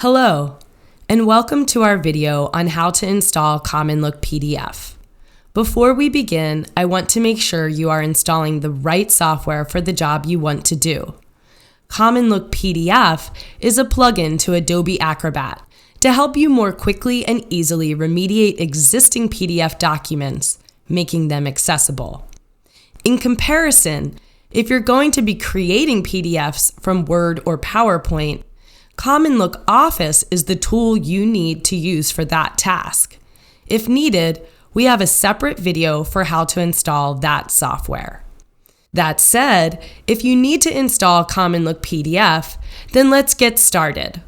Hello, and welcome to our video on how to install CommonLook PDF. Before we begin, I want to make sure you are installing the right software for the job you want to do. CommonLook PDF is a plugin to Adobe Acrobat to help you more quickly and easily remediate existing PDF documents, making them accessible. In comparison, if you're going to be creating PDFs from Word or PowerPoint, CommonLook Office is the tool you need to use for that task. If needed, we have a separate video for how to install that software. That said, if you need to install CommonLook PDF, then let's get started.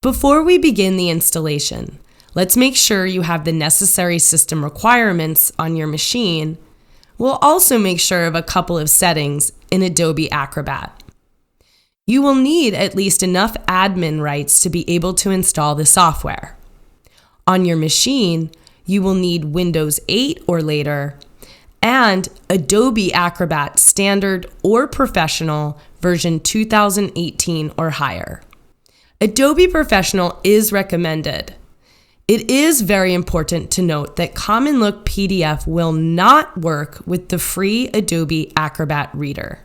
Before we begin the installation, let's make sure you have the necessary system requirements on your machine. We'll also make sure of a couple of settings in Adobe Acrobat. You will need at least enough admin rights to be able to install the software. On your machine, you will need Windows 8 or later, and Adobe Acrobat Standard or Professional version 2018 or higher. Adobe Professional is recommended. It is very important to note that CommonLook PDF will not work with the free Adobe Acrobat Reader.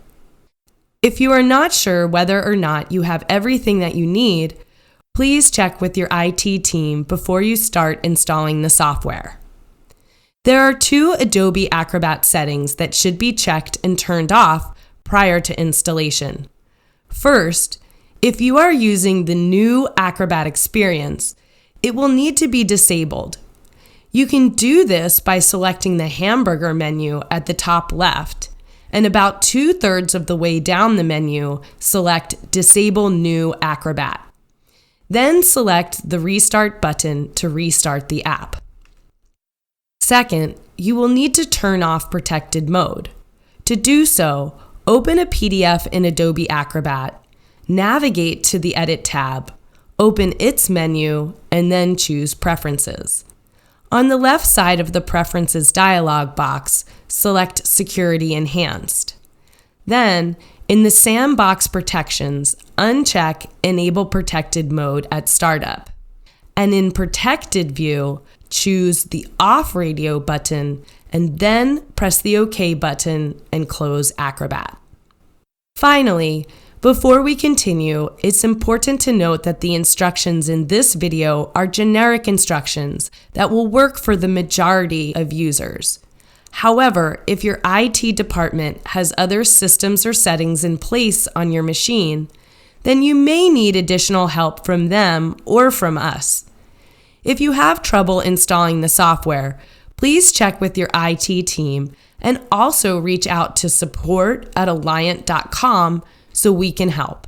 If you are not sure whether or not you have everything that you need, please check with your IT team before you start installing the software. There are two Adobe Acrobat settings that should be checked and turned off prior to installation. First, if you are using the new Acrobat experience, it will need to be disabled. You can do this by selecting the hamburger menu at the top left, and about 2/3 of the way down the menu, select Disable New Acrobat. Then select the Restart button to restart the app. Second, you will need to turn off protected mode. To do so, open a PDF in Adobe Acrobat, navigate to the Edit tab, open its menu, and then choose Preferences. On the left side of the Preferences dialog box, select Security Enhanced. Then, in the Sandbox Protections, uncheck Enable Protected Mode at Startup. And in Protected View, choose the Off Radio button and then press the OK button and close Acrobat. Finally, before we continue, it's important to note that the instructions in this video are generic instructions that will work for the majority of users. However, if your IT department has other systems or settings in place on your machine, then you may need additional help from them or from us. If you have trouble installing the software, please check with your IT team and also reach out to support@alliant.com so we can help.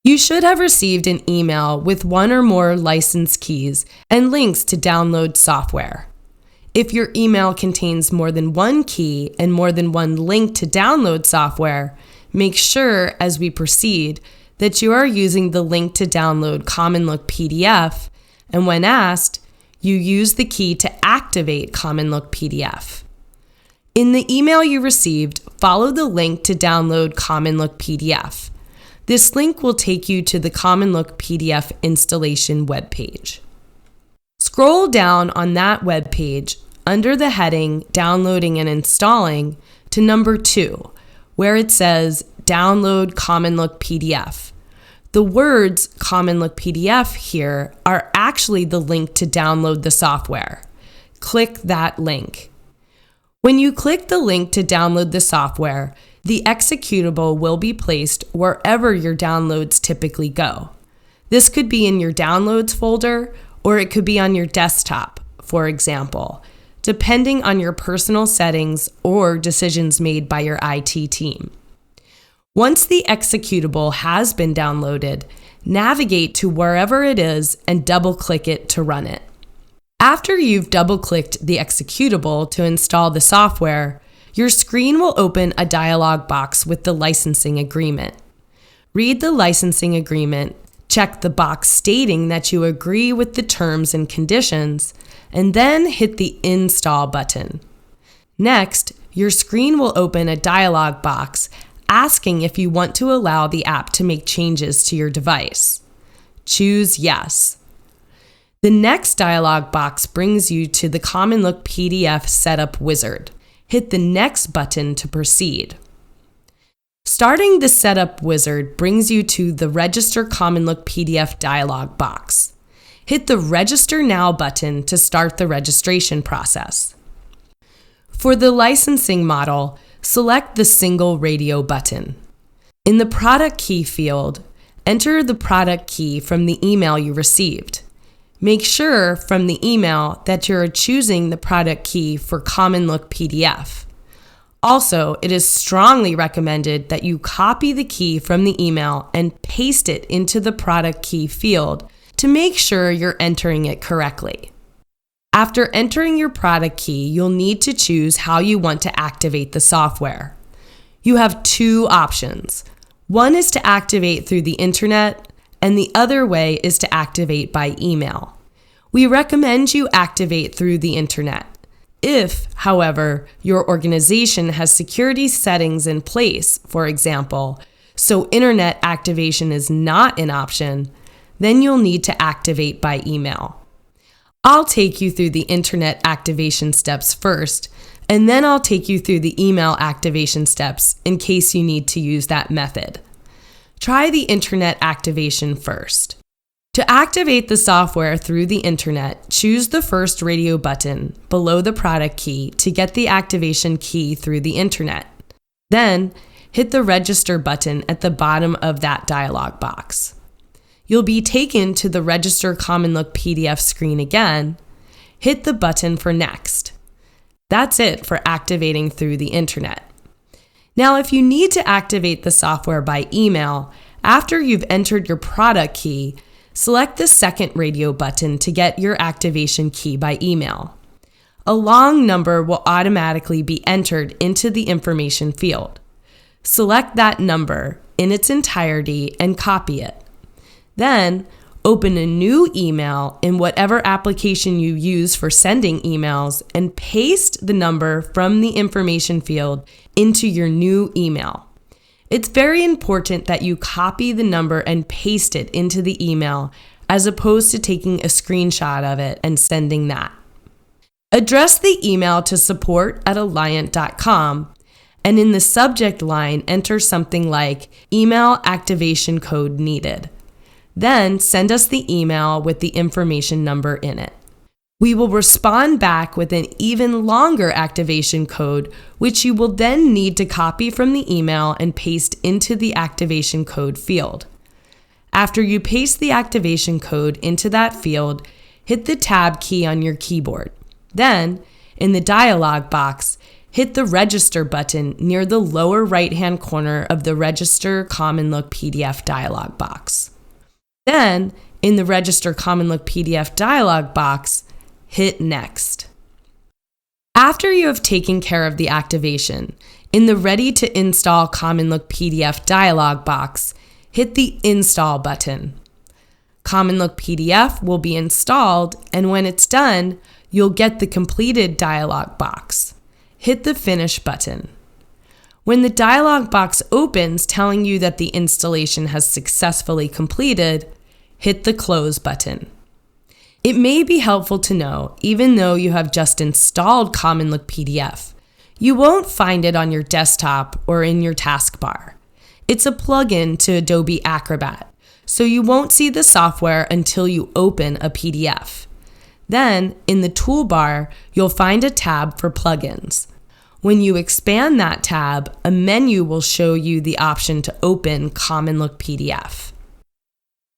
You should have received an email with one or more license keys and links to download software. If your email contains more than one key and more than one link to download software, make sure as we proceed that you are using the link to download CommonLook PDF, and when asked, you use the key to activate CommonLook PDF. In the email you received, follow the link to download CommonLook PDF. This link will take you to the CommonLook PDF installation webpage. Scroll down on that webpage under the heading Downloading and Installing to number 2, where it says Download CommonLook PDF. The words CommonLook PDF here are actually the link to download the software. Click that link. When you click the link to download the software, the executable will be placed wherever your downloads typically go. This could be in your downloads folder, or it could be on your desktop, for example, depending on your personal settings or decisions made by your IT team. Once the executable has been downloaded, navigate to wherever it is and double-click it to run it. After you've double-clicked the executable to install the software, your screen will open a dialog box with the licensing agreement. Read the licensing agreement, check the box stating that you agree with the terms and conditions, and then hit the Install button. Next, your screen will open a dialog box asking if you want to allow the app to make changes to your device. Choose Yes. The next dialog box brings you to the CommonLook PDF Setup Wizard. Hit the Next button to proceed. Starting the Setup Wizard brings you to the Register CommonLook PDF dialog box. Hit the Register Now button to start the registration process. For the licensing model, select the Single Radio button. In the Product Key field, enter the product key from the email you received. Make sure from the email that you're choosing the product key for CommonLook PDF. Also, it is strongly recommended that you copy the key from the email and paste it into the product key field to make sure you're entering it correctly. After entering your product key, you'll need to choose how you want to activate the software. You have two options. One is to activate through the internet, and the other way is to activate by email. We recommend you activate through the internet. If, however, your organization has security settings in place, for example, so internet activation is not an option, then you'll need to activate by email. I'll take you through the internet activation steps first, and then I'll take you through the email activation steps in case you need to use that method. Try the internet activation first. To activate the software through the internet, choose the first radio button below the product key to get the activation key through the internet. Then, hit the Register button at the bottom of that dialog box. You'll be taken to the Register CommonLook PDF screen again. Hit the button for Next. That's it for activating through the internet. Now, if you need to activate the software by email, after you've entered your product key, select the second radio button to get your activation key by email. A long number will automatically be entered into the information field. Select that number in its entirety and copy it. Then, open a new email in whatever application you use for sending emails and paste the number from the information field into your new email. It's very important that you copy the number and paste it into the email as opposed to taking a screenshot of it and sending that. Address the email to support@alliant.com and in the subject line enter something like email activation code needed. Then send us the email with the information number in it. We will respond back with an even longer activation code, which you will then need to copy from the email and paste into the activation code field. After you paste the activation code into that field, hit the Tab key on your keyboard. Then, in the dialog box, hit the Register button near the lower right-hand corner of the Register CommonLook PDF dialog box. Then, in the Register CommonLook PDF dialog box, hit Next. After you have taken care of the activation, in the Ready to Install CommonLook PDF dialog box, hit the Install button. CommonLook PDF will be installed, and when it's done, you'll get the completed dialog box. Hit the Finish button. When the dialog box opens telling you that the installation has successfully completed, hit the Close button. It may be helpful to know, even though you have just installed CommonLook PDF, you won't find it on your desktop or in your taskbar. It's a plugin to Adobe Acrobat, so you won't see the software until you open a PDF. Then, in the toolbar, you'll find a tab for plugins. When you expand that tab, a menu will show you the option to open CommonLook PDF.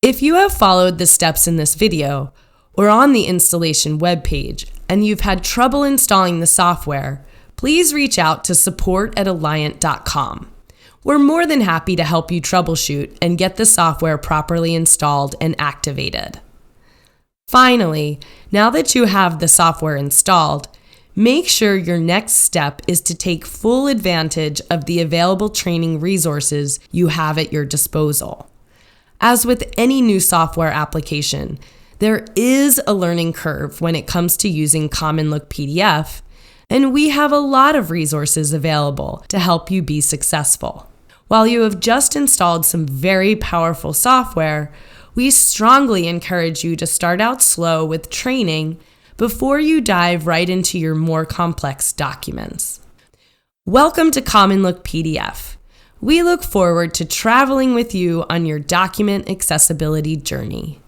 If you have followed the steps in this video, or on the installation webpage, and you've had trouble installing the software, please reach out to support@alliant.com. We're more than happy to help you troubleshoot and get the software properly installed and activated. Finally, now that you have the software installed, make sure your next step is to take full advantage of the available training resources you have at your disposal. As with any new software application, there is a learning curve when it comes to using CommonLook PDF, and we have a lot of resources available to help you be successful. While you have just installed some very powerful software, We strongly encourage you to start out slow with training before you dive right into your more complex documents. Welcome to CommonLook PDF. We look forward to traveling with you on your document accessibility journey.